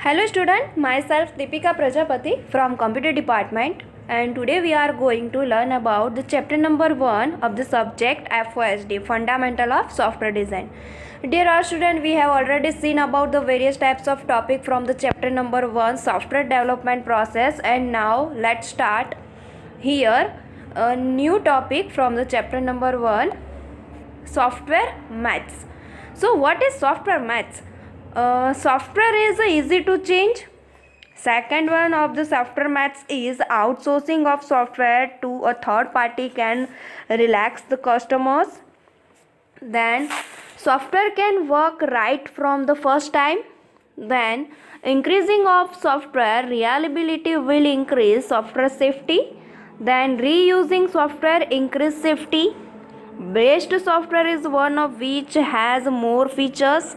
Hello student, myself Deepika Prajapati from Computer Department, and today we are going to learn about the chapter number 1 of the subject FOSD, Fundamental of Software Design. Dear student, we have already seen about the various types of topic from the chapter number 1 software development process, and now let's start here a new topic from the chapter number 1 software maths. So what is software maths? Software is easy to change. Second one of the software maths is outsourcing of software to a third party can relax the customers. Then software can work right from the first time. Then increasing of software reliability will increase software safety. Then reusing software increase safety. Best software is one of which has more features.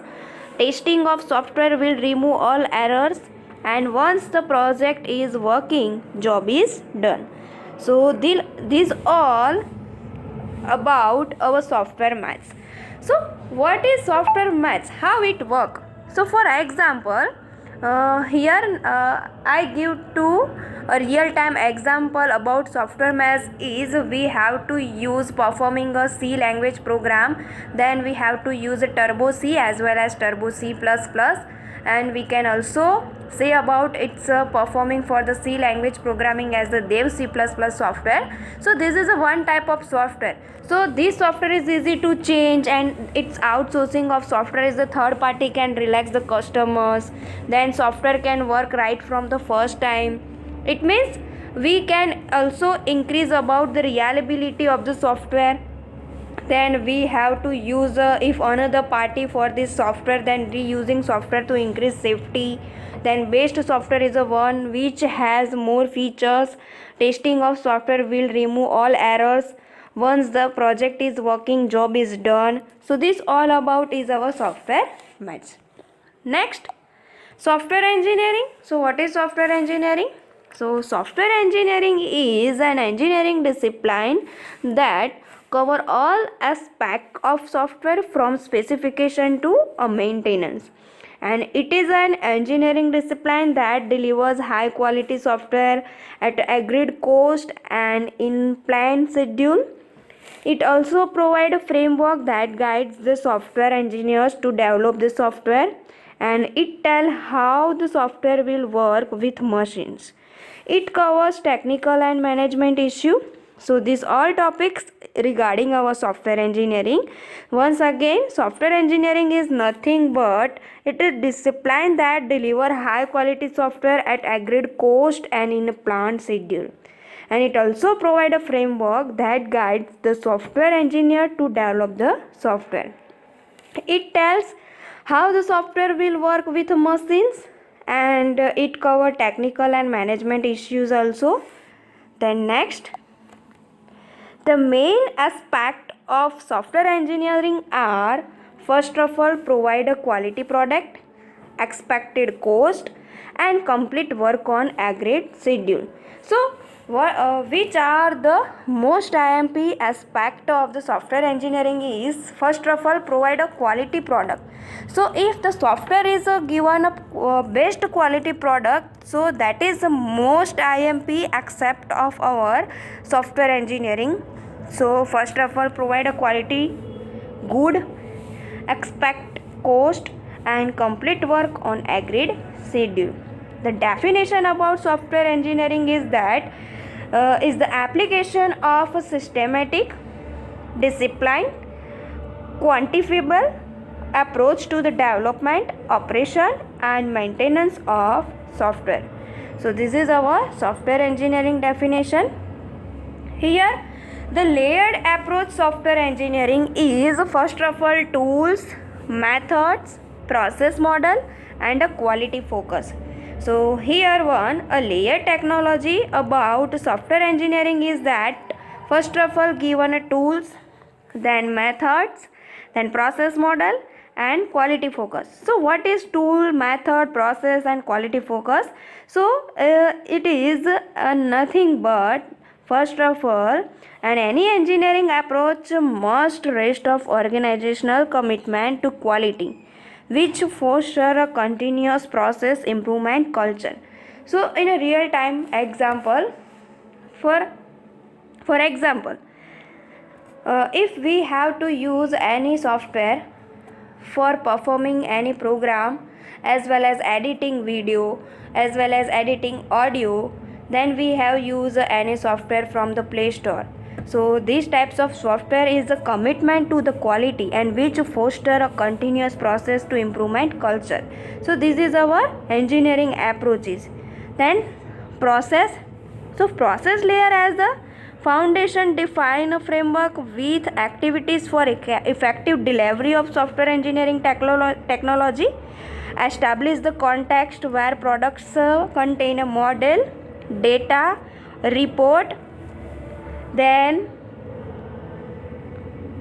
Testing of software will remove all errors, and once the project is working, job is done. So these all about our software maths. So what is software maths? How it work? So for example, here I give two a real-time example about software maths is we have to use performing a C language program, then we have to use a Turbo C as well as Turbo C++, and we can also say about its performing for the C language programming as the Dev C++ software. So this is a one type of software. So this software is easy to change, and its outsourcing of software is the third party can relax the customers. Then software can work right from the first time. It means we can also increase about the reliability of the software. Then we have to use if another party for this software, then reusing software to increase safety. Then best software is the one which has more features. Testing of software will remove all errors. Once the project is working, job is done. So this all about is our software maths. Next, software engineering. So what is software engineering? So software engineering is an engineering discipline that cover all aspects of software from specification to maintenance, and it is an engineering discipline that delivers high quality software at agreed cost and in planned schedule. It also provides a framework that guides the software engineers to develop the software, and it tells how the software will work with machines. It covers technical and management issue. So these all topics regarding our software engineering. Once again, software engineering is nothing but it is discipline that deliver high quality software at agreed cost and in a planned schedule. And it also provide a framework that guides the software engineer to develop the software. It tells how the software will work with machines, and it cover technical and management issues also. Then next, the main aspect of software engineering are first of all provide a quality product, expected cost, and complete work on agreed schedule. So which are the most IMP aspect of the software engineering is first of all provide a quality product. So if the software is given a best quality product, so that is the most IMP aspect of our software engineering. So first of all provide a quality, good, expect cost, and complete work on agreed schedule. The definition about software engineering is that is the application of a systematic, disciplined, quantifiable approach to the development, operation, and maintenance of software. So this is our software engineering definition. Here the layered approach software engineering is first of all tools, methods, process model, and a quality focus. So here a layered technology about software engineering is that first of all given a tools, then methods, then process model, and quality focus. So what is tool, method, process, and quality focus? So it is nothing but first of all, and any engineering approach must rest of organizational commitment to quality. which foster a continuous process improvement culture. So in a real time example, for example, if we have to use any software for performing any program, as well as editing video, as well as editing audio, then we have used any software from the Play Store. So these types of software is a commitment to the quality and which foster a continuous process to improvement culture. So this is our engineering approaches. Then process. So process layer as the foundation define a framework with activities for effective delivery of software engineering technology. Establish the context where products contain a model, data, report, then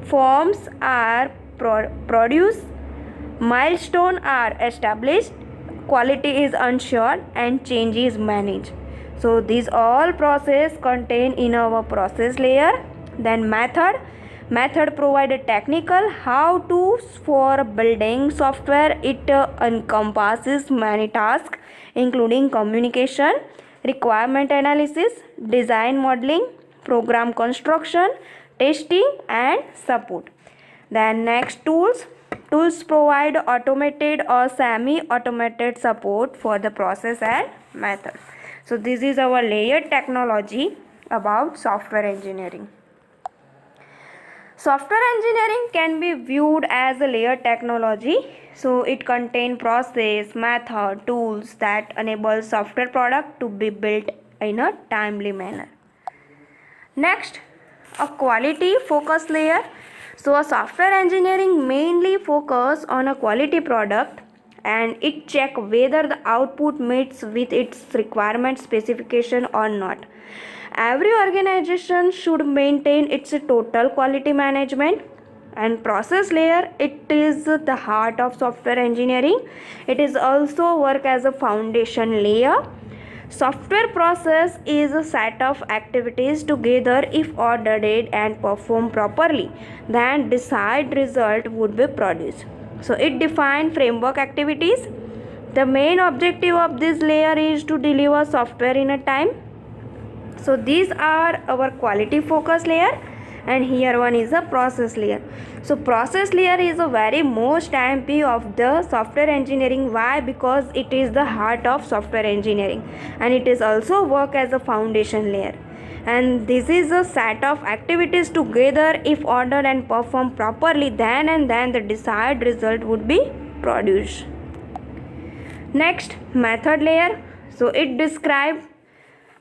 forms are produced, milestones are established, quality is ensured, and change is managed. So these all process contain in our process layer. Then method provide a technical how to for building software. It encompasses many tasks including communication, requirement analysis, design modeling, program construction, testing, and support. Then next, tools provide automated or semi-automated support for the process and method. So this is our layered technology about software engineering. Software engineering can be viewed as a layered technology. So it contains process, method, tools that enable software product to be built in a timely manner. Next, a quality focus layer. So a software engineering mainly focus on a quality product and it check whether the output meets with its requirement specification or not. Every organization should maintain its total quality management. And process layer, it is the heart of software engineering. It is also work as a foundation layer. Software process is a set of activities together. If ordered and performed properly, then desired result would be produced. So it defines framework activities. The main objective of this layer is to deliver software in a time. So these are our quality focus layer, and here one is a process layer. So process layer is a very most MP of the software engineering. Why? Because it is the heart of software engineering and it is also work as a foundation layer. And this is a set of activities together. If ordered and performed properly, then the desired result would be produced. Next, method layer. So it describes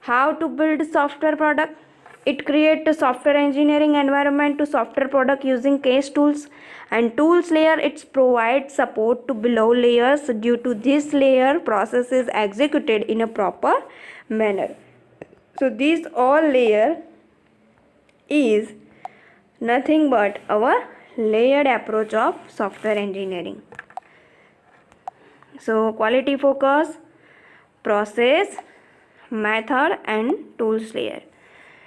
how to build software product. It creates a software engineering environment to software product using case tools. And tools layer, it provides support to below layers. Due to this layer, process is executed in a proper manner. So this all layer is nothing but our layered approach of software engineering. So quality focus, process, method, and tools layer.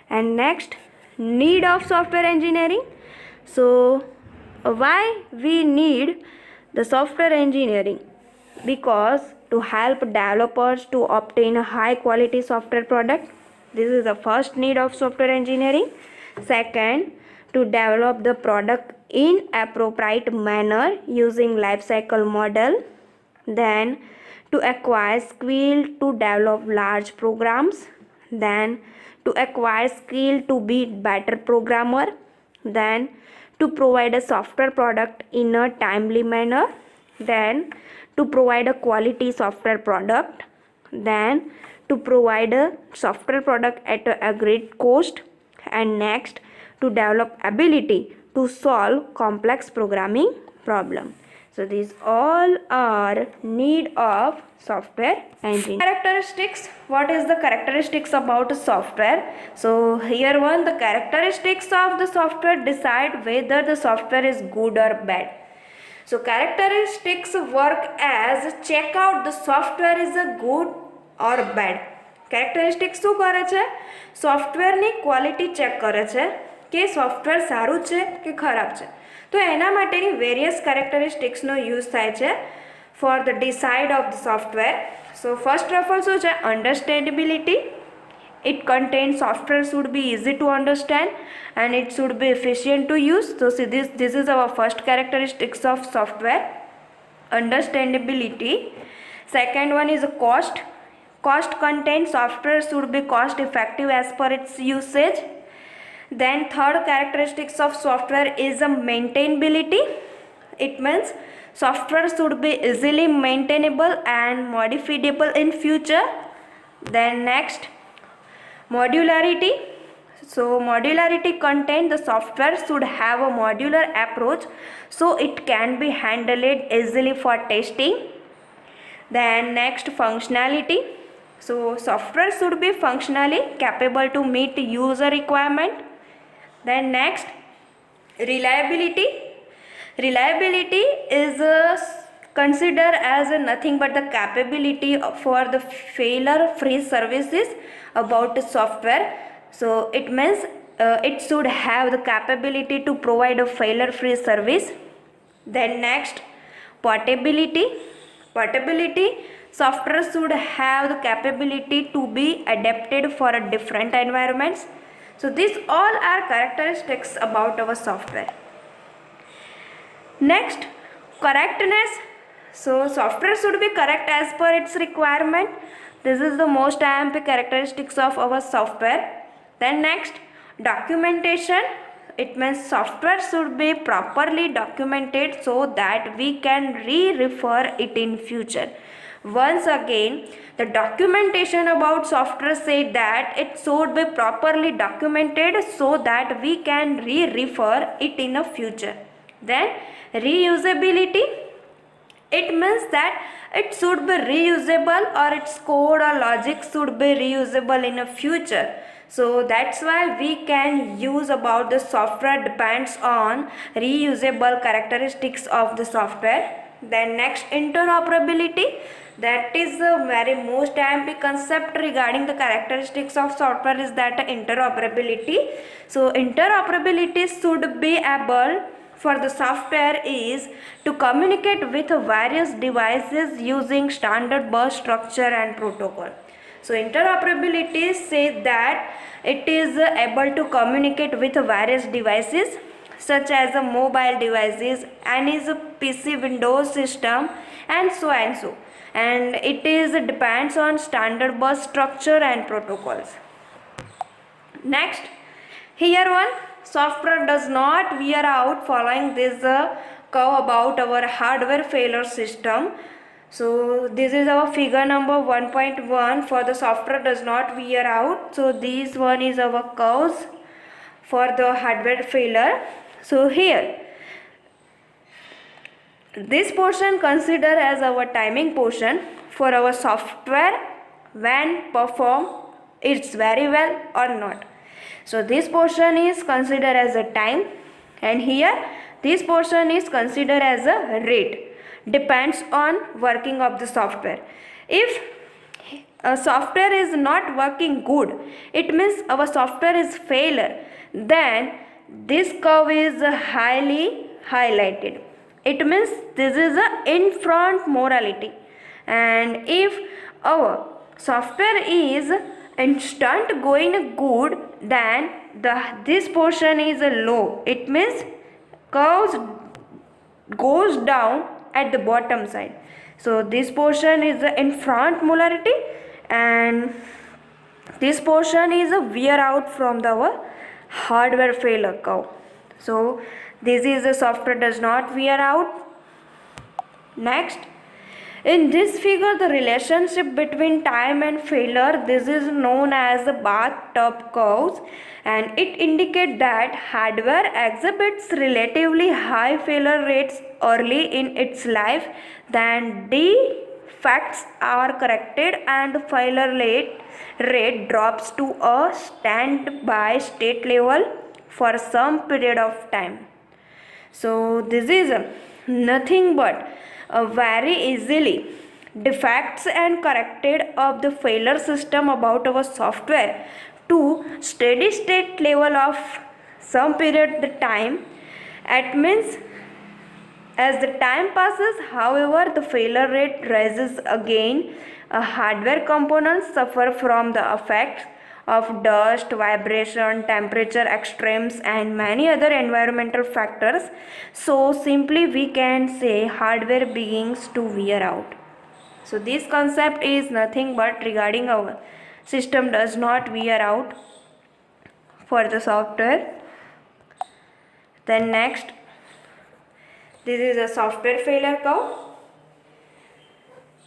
And next, need of software engineering. So why we need the software engineering? Because to help developers to obtain a high quality software product. This is the first need of software engineering. Second, to develop the product in appropriate manner using lifecycle model. Then to acquire skill to develop large programs. Then to acquire skill to be better programmer. Then to provide a software product in a timely manner. Then to provide a quality software product. Then to provide a software product at a great cost. And next, to develop ability to solve complex programming problem. So these all are need of software engineering. Characteristics. What is the characteristics about software? So here one, the characteristics of the software decide whether the software is good or bad. So characteristics work as check out the software is a good or bad. Characteristics શું કરે છે? સોફ્ટવેરની quality check કરે છે કે software સારું છે કે ખરાબ છે. તો એના માટેની વેરિયસ કેરેક્ટરિસ્ટિક્સનો યુઝ થાય છે for the decide of the software. So first of all શું છે? અન્ડરસ્ટેન્ડેબિલિટી. It contains software should be easy to understand and it should be efficient to use. So see, this is our first characteristics of software, understandability. Second one is cost. Cost contains software should be cost effective as per its usage. Then third characteristics of software is a maintainability. It means software should be easily maintainable and modifiable in future. Then next, modularity. So modularity contains the software should have a modular approach so it can be handled easily for testing. Then next, functionality. So software should be functionally capable to meet user requirement. Then next, reliability. Reliability is considered as nothing but the capability for the failure free services about the software. So it means it should have the capability to provide a failure free service. Then next, portability. Portability, software should have the capability to be adapted for a different environments. So these all are characteristics about our software. Next, correctness. So software should be correct as per its requirement. This is the most IMP characteristics of our software. Then next, documentation. It means software should be properly documented so that we can refer it in future. Once again, the documentation about software said that it should be properly documented so that we can refer it in the future. Then reusability. It means that it should be reusable or its code or logic should be reusable in the future. So that's why we can use about the software depends on reusable characteristics of the software. Then next, interoperability. That is the very most IMP concept regarding the characteristics of software is that interoperability. So interoperability should be able for the software is to communicate with various devices using standard bus structure and protocol. So interoperability says that it is able to communicate with various devices such as mobile devices and is a PC Windows system and so. And it is depends on standard bus structure and protocols. Next, here one, software does not wear out following this curve about our hardware failure system. So this is our figure number 1.1 for the software does not wear out. So this one is our curves for the hardware failure. So here, this portion consider as our timing portion for our software when perform it's very well or not. So this portion is considered as a time and here this portion is considered as a rate. Depends on working of the software. If a software is not working good, it means our software is failure, then this curve is highly highlighted. It means this is a in front morality. And if our software is instant going good, then this portion is a low. It means curves goes down at the bottom side. So this portion is the in front molarity and this portion is a wear out from our hardware failure curve. So this is the software does not wear out. Next, in this figure the relationship between time and failure, this is known as the bathtub curves and it indicates that hardware exhibits relatively high failure rates early in its life, then defects are corrected and the failure rate drops to a standby state level for some period of time. So this is nothing but very easily defects and corrected of the failure system about our software to steady state level of some period the time It means as the time passes, however, the failure rate rises again. Hardware components suffer from the effects of dust, vibration, temperature extremes, and many other environmental factors. So, simply we can say hardware begins to wear out. So, this concept is nothing but regarding our system does not wear out for the software. Then, next, this is a software failure curve.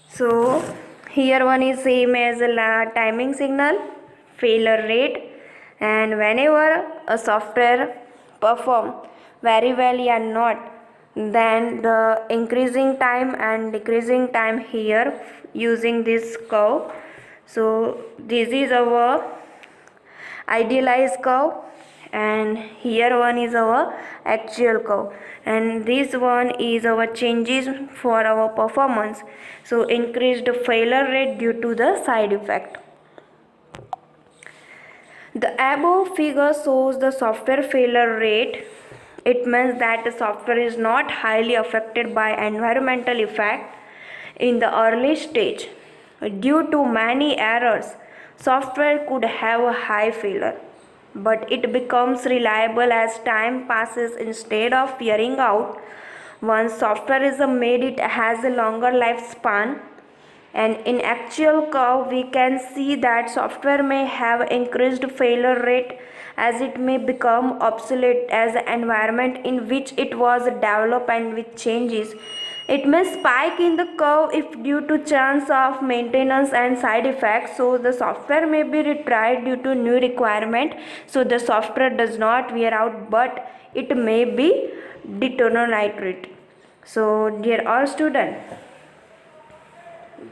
So here one is same as a timing signal, failure rate, and whenever a software perform very well or not, then the increasing time and decreasing time here using this curve. So this is our idealized curve, and here one is our actual curve, and this one is our changes for our performance. So increased failure rate due to the side effect. The above figure shows the software failure rate. It means that the software is not highly affected by environmental effect in the early stage. Due to many errors, software could have a high failure, but it becomes reliable as time passes instead of wearing out. Once software is made, it has a longer lifespan, and in actual curve we can see that software may have increased failure rate as it may become obsolete as the environment in which it was developed and with changes. It may spike in the curve if due to chance of maintenance and side effects. So the software may be retried due to new requirement. So the software does not wear out, but it may be deteriorate. So dear all students,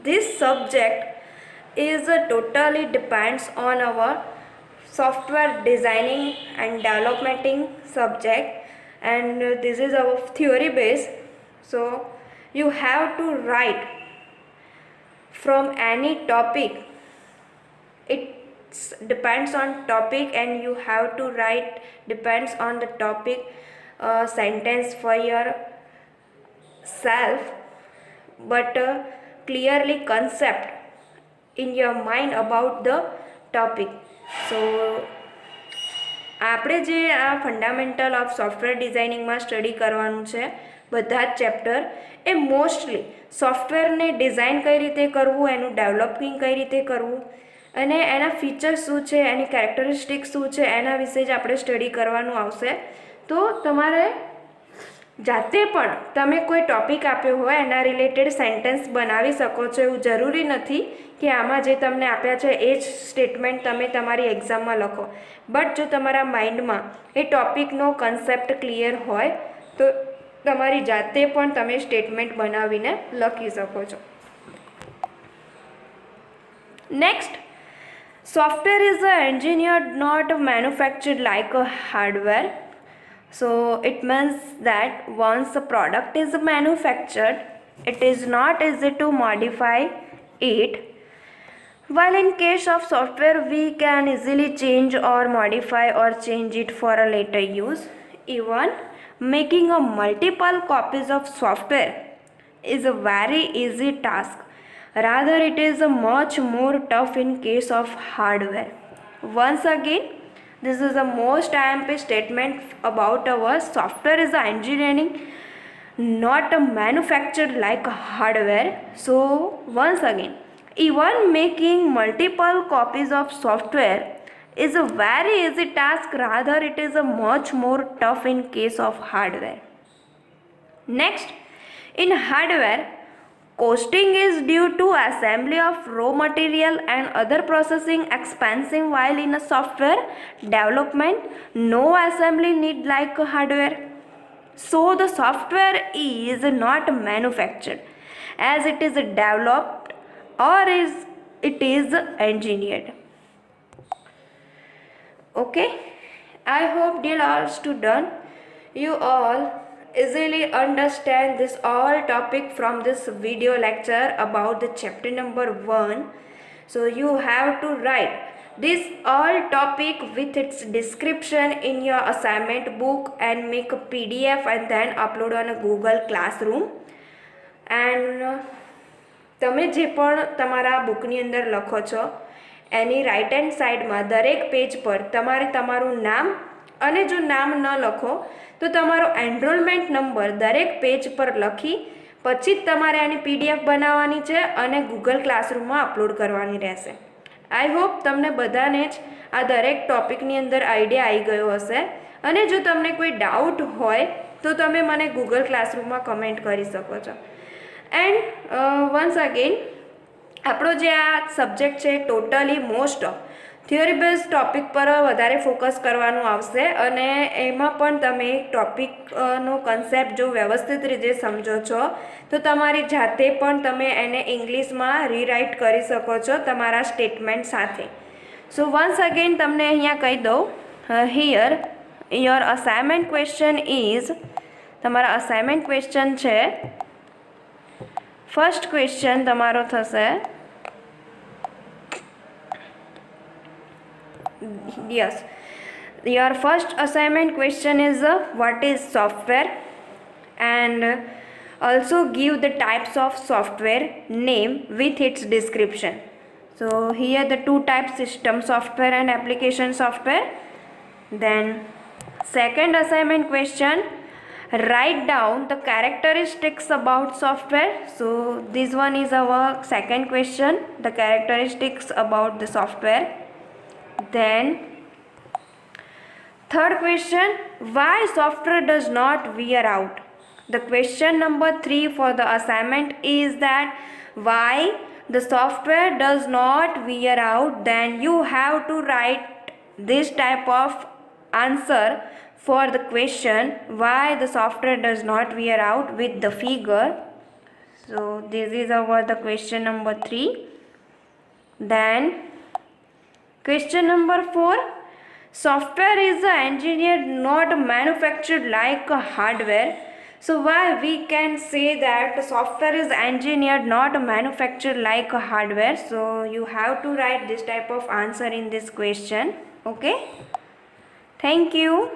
this subject is totally depends on our software designing and developmenting subject, and this is our theory base. So you have to write from any topic. It depends on topic, and you have to write depends on the topic sentence for yourself, but clearly concept in your mind about the topic. So આપણે જે આ fundamental of software ડિઝાઇનિંગમાં study કરવાનું છે બધા જ chapter એ mostly સોફ્ટવેરને design કઈ રીતે કરવું, એનું ડેવલપિંગ કઈ રીતે કરવું અને એના ફીચર્સ શું છે, એની કેરેક્ટરિસ્ટિક્સ શું છે, એના વિશે જ આપણે સ્ટડી કરવાનું આવશે. તો તમારે જાતે પણ તમે કોઈ ટોપિક આપ્યો હોય એના રિલેટેડ સેન્ટેન્સ બનાવી શકો છો. એવું જરૂરી નથી કે આમાં જે તમને આપ્યા છે એ જ સ્ટેટમેન્ટ તમે તમારી એક્ઝામમાં લખો, બટ જો તમારા માઇન્ડમાં એ ટોપિકનો કન્સેપ્ટ ક્લિયર હોય તો તમારી જાતે પણ તમે સ્ટેટમેન્ટ બનાવીને લખી શકો છો. Next, software is engineered not manufactured like a hardware. So it means that once a product is manufactured, it is not easy to modify it. While in case of software, we can easily change or modify or change it for a later use. Even making a multiple copies of software is a very easy task. Rather, it is a much more tough in case of hardware. Once again, this is the most IMP statement about our software is engineering, not manufactured like hardware. So once again, even making multiple copies of software is a very easy task. Rather, it is a much more tough in case of hardware. Next, in hardware, costing is due to assembly of raw material and other processing expensive, while in a software development no assembly need like hardware. So the software is not manufactured as it is developed or it is engineered. Okay, I hope dear all students you all easily understand this all topic from this video lecture about the chapter number 1. So you have to write This all topic with its description in your assignment book and make a PDF and then upload on a Google Classroom. And તમે જે પણ તમારા બુકની અંદર લખો છો એની right hand સાઈડમાં દરેક page પર તમારે તમારું નામ અને જો નામ ન લખો તો તમારો એનરોલમેન્ટ નંબર દરેક પેજ પર લખી પછી જ તમારે આની PDF બનાવવાની છે અને ગૂગલ ક્લાસરૂમમાં અપલોડ કરવાની રહેશે. આઈ હોપ તમને બધાને જ આ દરેક ટોપિકની અંદર આઈડિયા આવી ગયો હશે અને જો તમને કોઈ ડાઉટ હોય તો તમે મને ગૂગલ ક્લાસરૂમમાં કમેન્ટ કરી શકો છો. એન્ડ વન્સ અગેન આપણો જે આ સબ્જેક્ટ છે totally most of theory base topic પર વધારે ફોકસ કરવાનું આવશે અને એમાં પણ તમે ટોપિકનો કન્સેપ્ટ જો વ્યવસ્થિત રીતે સમજો છો તો તમારી જાતે પણ તમે એને ઇંગ્લિશમાં રીરાઇટ કરી શકો છો તમારા સ્ટેટમેન્ટ સાથે. સો વન્સ અગેન તમને અહીંયા કહી દઉં, here your assignment question is, તમારા અસાઇનમેન્ટ ક્વેશ્ચન છે, ફર્સ્ટ ક્વેશ્ચન તમારો થશે, yes, your first assignment question is what is software, and also give the types of software name with its description. So here the two types, system software and application software. Then second assignment question, write down the characteristics about software. So this one is our second question, the characteristics about the software. Then third question, why software does not wear out. The question number 3 for the assignment is that why the software does not wear out. Then you have to write this type of answer for the question why the software does not wear out with the figure. So this is our the question number 3. Then question number 4, software is engineered not manufactured like a hardware. So why we can say that software is engineered not manufactured like a hardware. So you have to write this type of answer in this question. Okay, thank you.